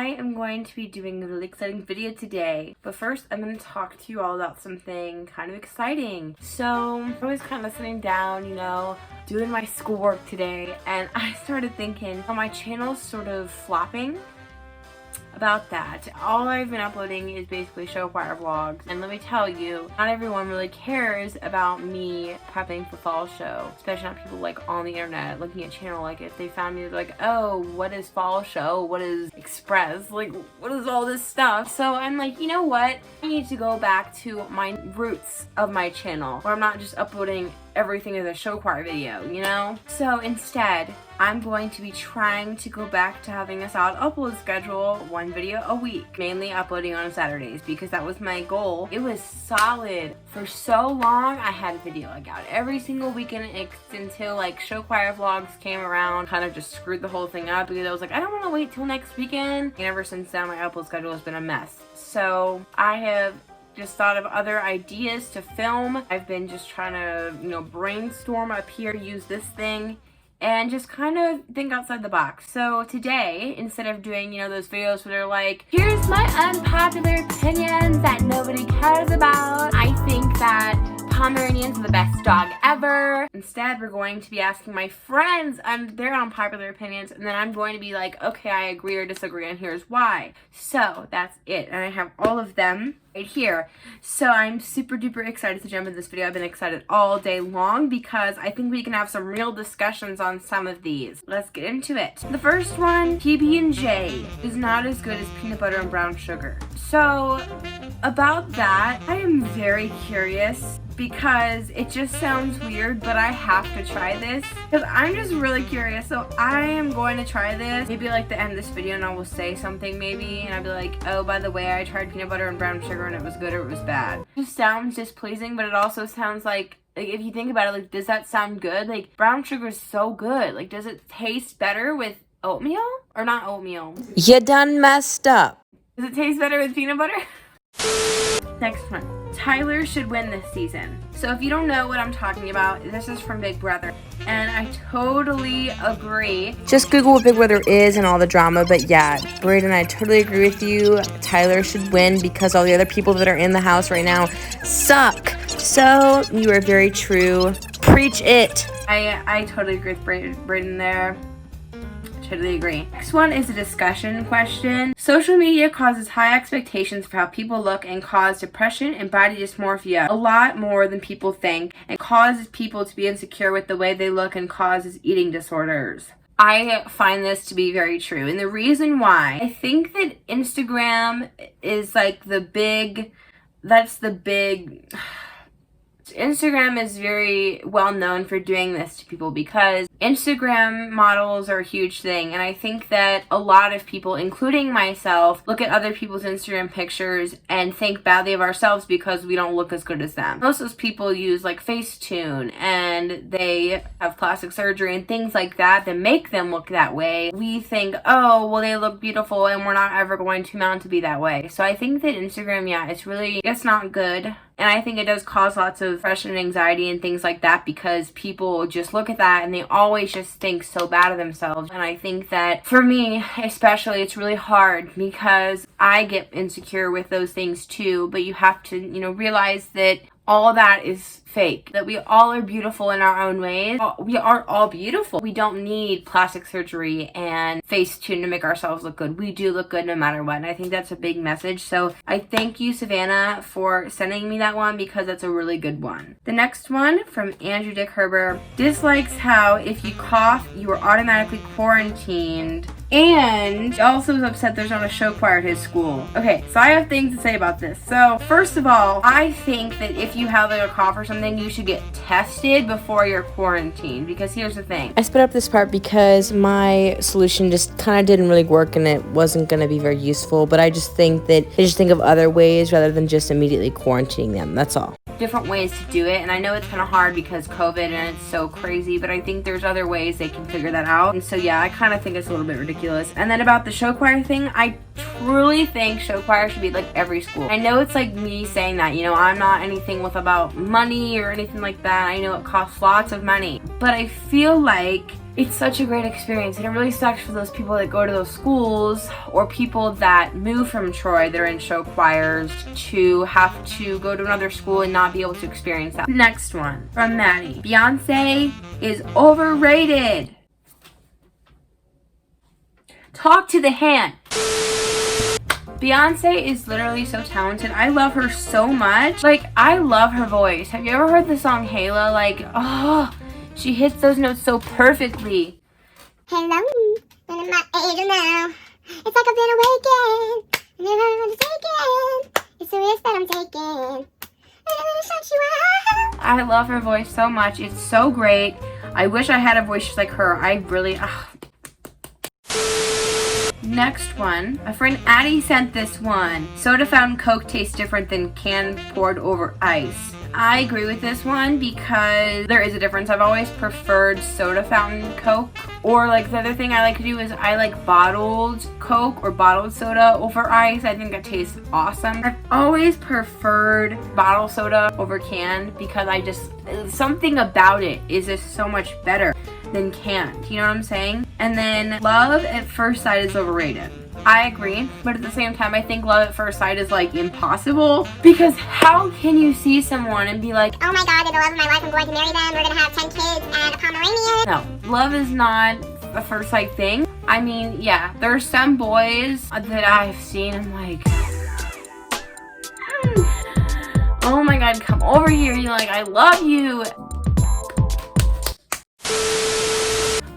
I am going to be doing a really exciting video today, but first I'm going to talk to you all about something kind of exciting. So I was kind of sitting down, doing my schoolwork today, and I started thinking, my channel's sort of flopping. About that. All I've been uploading is basically show choir vlogs, and let me tell you, not everyone really cares about me prepping for fall show, especially not people like on the internet looking at channel. Like if they found me, they're like, oh, what is fall show, what is express, like what is all this stuff? So I'm like, you know what, I need to go back to my roots of my channel, where I'm not just uploading everything as a show choir video, So instead, I'm going to be trying to go back to having a solid upload schedule, one video a week, mainly uploading on Saturdays, because that was my goal. It was solid. For so long, I had a video out every single weekend until like show choir vlogs came around, kind of just screwed the whole thing up because I was like, I don't want to wait till next weekend. And ever since then, my upload schedule has been a mess. So I have just thought of other ideas to film. I've been just trying to, brainstorm up here, use this thing, and just kind of think outside the box. So today, instead of doing, those videos where they're like, here's my unpopular opinions that nobody cares about, I think that Pomeranians are the best dog ever. Instead, we're going to be asking my friends their unpopular opinions, and then I'm going to be like, okay, I agree or disagree, and here's why. So that's it, and I have all of them right here. So I'm super duper excited to jump into this video. I've been excited all day long because I think we can have some real discussions on some of these. Let's get into it. The first one, PB&J is not as good as peanut butter and brown sugar. So about that, I am very curious because it just sounds weird, but I have to try this because I'm just really curious. So I am going to try this. Maybe like the end of this video and I will say something maybe, and I'll be like, oh, by the way, I tried peanut butter and brown sugar and it was good or it was bad. It just sounds displeasing, but it also sounds like if you think about it, like, does that sound good? Like, brown sugar is so good. Like, does it taste better with oatmeal or not oatmeal? You done messed up. Does it taste better with peanut butter? Next one. Tyler should win this season. So if you don't know what I'm talking about, this is from Big Brother, and I totally agree. Just Google what Big Brother is and all the drama, but yeah, Braden, I totally agree with you. Tyler should win because all the other people that are in the house right now suck. So you are very true. Preach it. I totally agree with Braden there. Totally agree. Next one is a discussion question. Social media causes high expectations for how people look and cause depression and body dysmorphia a lot more than people think, and causes people to be insecure with the way they look and causes eating disorders. I find this to be very true, and the reason why, I think that Instagram is like Instagram is very well known for doing this to people because Instagram models are a huge thing, and I think that a lot of people, including myself, look at other people's Instagram pictures and think badly of ourselves because we don't look as good as them. Most of those people use like Facetune and they have plastic surgery and things like that that make them look that way. We think, oh, well, they look beautiful and we're not ever going to mount to be that way. So I think that Instagram, it's not good. And I think it does cause lots of depression and anxiety and things like that because people just look at that and they always just think so bad of themselves. And I think that for me, especially, it's really hard because I get insecure with those things too. But you have to, realize that all that is fake, that we all are beautiful in our own ways. We are all beautiful. We don't need plastic surgery and Facetune to make ourselves look good. We do look good no matter what, and I think that's a big message. So I thank you, Savannah, for sending me that one because that's a really good one. The next one from Andrew Dick Herber. Dislikes how if you cough, you are automatically quarantined. And he also is upset there's not a show choir at his school. Okay, so I have things to say about this. So first of all, I think that if you have like a cough or something, you should get tested before you're quarantined, because here's the thing. I sped up this part because my solution just kind of didn't really work and it wasn't going to be very useful, but I just think of other ways rather than just immediately quarantining them. That's all. Different ways to do it, and I know it's kind of hard because COVID and it's so crazy, but I think there's other ways they can figure that out. And so yeah, I kind of think it's a little bit ridiculous. And then about the show choir thing, I truly think show choir should be like every school. I know it's like me saying that, you know, I'm not anything with about money or anything like that. I know it costs lots of money, but I feel like it's such a great experience, and it really sucks for those people that go to those schools or people that move from Troy that are in show choirs to have to go to another school and not be able to experience that. Next one from Maddie. Beyoncé is overrated. Talk to the hand. Beyoncé is literally so talented. I love her so much. Like, I love her voice. Have you ever heard the song Halo? Like, oh, she hits those notes so perfectly. Hello, I'm in my angel now. It's like I've been awakened. I never want to take it. It's the risk that I'm taking. I'm gonna shut you out. I love her voice so much. It's so great. I wish I had a voice just like her. I really... Next one. A friend Addie sent this one. Soda fountain Coke tastes different than can poured over ice. I agree with this one because there is a difference. I've always preferred soda fountain Coke, or like the other thing I like to do is I like bottled Coke or bottled soda over ice. I think it tastes awesome. I've always preferred bottled soda over canned because something about it is just so much better than canned. You know what I'm saying? And then love at first sight is overrated. I agree, but at the same time, I think love at first sight is like impossible, because how can you see someone and be like, oh my god, they're the love of my life, I'm going to marry them, we're gonna have 10 kids and a Pomeranian? No, love is not a first sight thing. I mean, yeah, there are some boys that I've seen, I'm like, oh my god, come over here, you're like, I love you.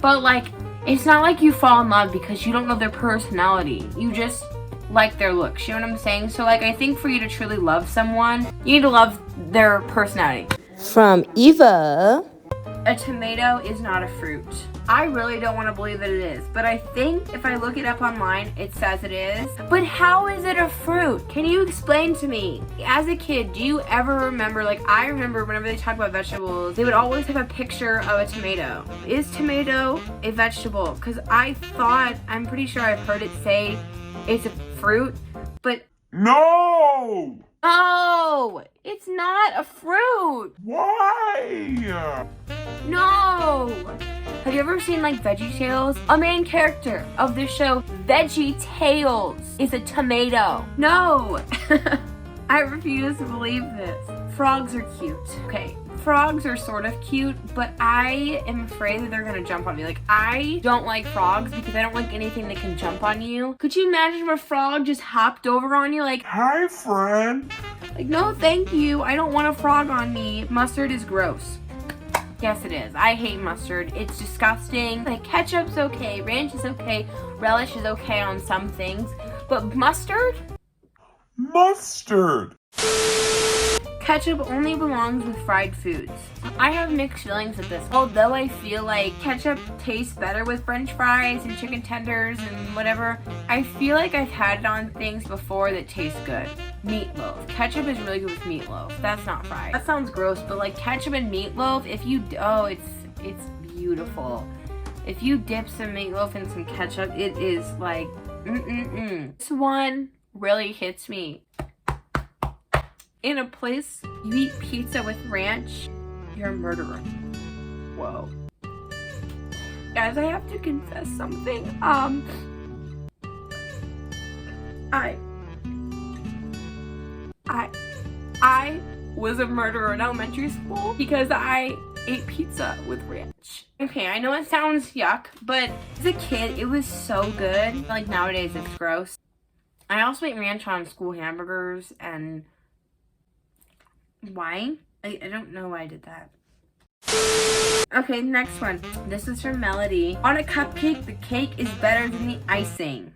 But like, it's not like you fall in love because you don't know their personality. You just like their looks. You know what I'm saying? So like, I think for you to truly love someone, you need to love their personality. From Eva. A tomato is not a fruit. I really don't want to believe that it is, but I think if I look it up online, it says it is. But how is it a fruit? Can you explain to me? As a kid, do you ever remember, like I remember whenever they talk about vegetables, they would always have a picture of a tomato. Is tomato a vegetable? Because I'm pretty sure I've heard it say it's a fruit, but No! no, it's not a fruit. Why? No. Have you ever seen like VeggieTales? A main character of the show VeggieTales is a tomato. No. I refuse to believe this. Frogs are cute. Okay, frogs are sort of cute, but I am afraid that they're gonna jump on me. Like, I don't like frogs because I don't like anything that can jump on you. Could you imagine if a frog just hopped over on you? Like, Hi, friend. like, no thank you. I don't want a frog on me. Mustard is gross. Yes, it is. I hate mustard. It's disgusting. Like, ketchup's okay, ranch is okay, relish is okay on some things, but mustard? Mustard. Ketchup only belongs with fried foods. I have mixed feelings with this. Although I feel like ketchup tastes better with french fries and chicken tenders and whatever, I feel like I've had it on things before that taste good. Meatloaf. Ketchup is really good with meatloaf. That's not fried. That sounds gross, but like ketchup and meatloaf, it's beautiful. If you dip some meatloaf in some ketchup, it is like, This one really hits me. In a place you eat pizza with ranch, you're a murderer. Whoa. Guys, I have to confess something. I was a murderer in elementary school because I ate pizza with ranch. Okay, I know it sounds yuck, but as a kid, it was so good. Like, nowadays, it's gross. I also ate ranch on school hamburgers, and why? I don't know why I did that. Okay, next one. This is from Melody. On a cupcake, the cake is better than the icing.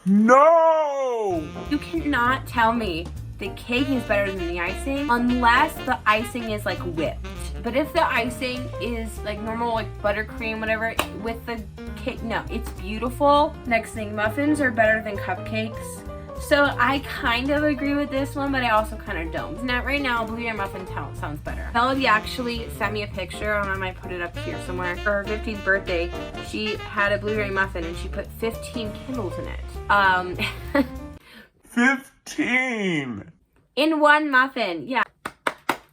No! You cannot tell me the cake is better than the icing unless the icing is like whipped. But if the icing is like normal, like buttercream, whatever, with the cake, no, it's beautiful. Next thing, muffins are better than cupcakes. So I kind of agree with this one, but I also kind of don't. Now, right now, blueberry muffin sounds better. Melody actually sent me a picture, and I might put it up here somewhere. For her 15th birthday, she had a blueberry muffin, and she put 15 Kindles in it. 15. In one muffin, yeah.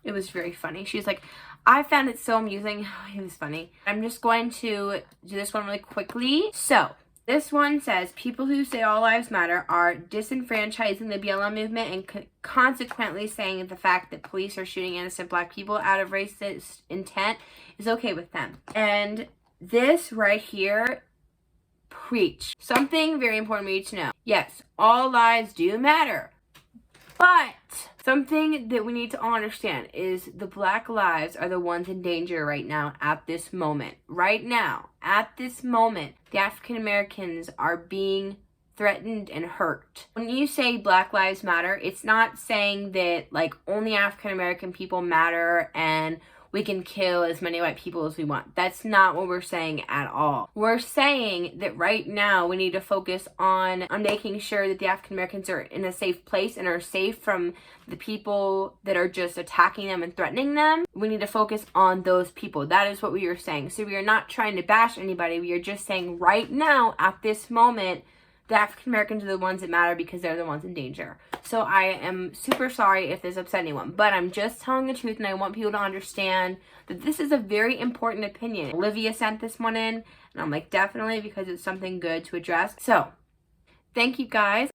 It was very funny. She was like, I found it so amusing. It was funny. I'm just going to do this one really quickly. So, this one says, people who say all lives matter are disenfranchising the BLM movement and consequently saying the fact that police are shooting innocent black people out of racist intent is okay with them. And this right here, preach. Something very important for you to know. Yes, all lives do matter. But something that we need to all understand is the black lives are the ones in danger right now at this moment. Right now, at this moment, the African Americans are being threatened and hurt. When you say Black Lives Matter, it's not saying that like only African American people matter and we can kill as many white people as we want. That's not what we're saying at all. We're saying that right now we need to focus on making sure that the African Americans are in a safe place and are safe from the people that are just attacking them and threatening them. We need to focus on those people. That is what we are saying. So we are not trying to bash anybody. We are just saying right now, at this moment, the African Americans are the ones that matter because they're the ones in danger. So I am super sorry if this upset anyone, but I'm just telling the truth and I want people to understand that this is a very important opinion. Olivia sent this one in and I'm like, definitely, because it's something good to address. So thank you guys.